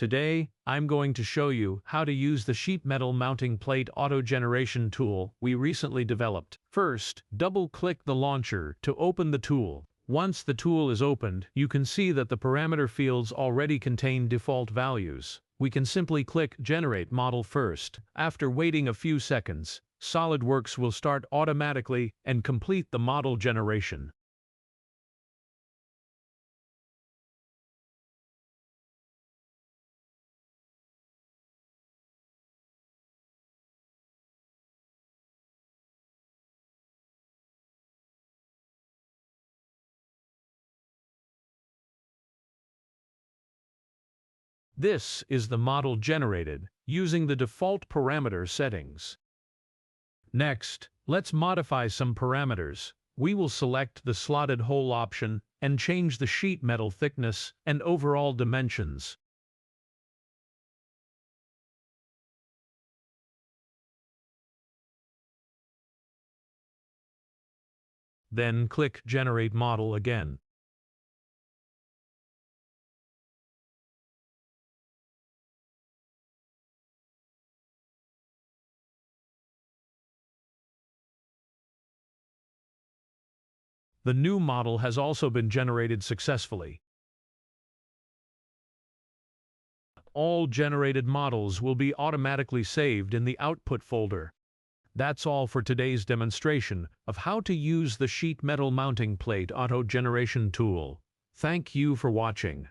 Today, I'm going to show you how to use the sheet metal mounting plate auto-generation tool we recently developed. First, double-click the launcher to open the tool. Once the tool is opened, you can see that the parameter fields already contain default values. We can simply click Generate Model first. After waiting a few seconds, SolidWorks will start automatically and complete the model generation. This is the model generated using the default parameter settings. Next, let's modify some parameters. We will select the slotted hole option and change the sheet metal thickness and overall dimensions. Then click Generate Model again. The new model has also been generated successfully. All generated models will be automatically saved in the output folder. That's all for today's demonstration of how to use the sheet metal mounting plate auto generation tool. Thank you for watching.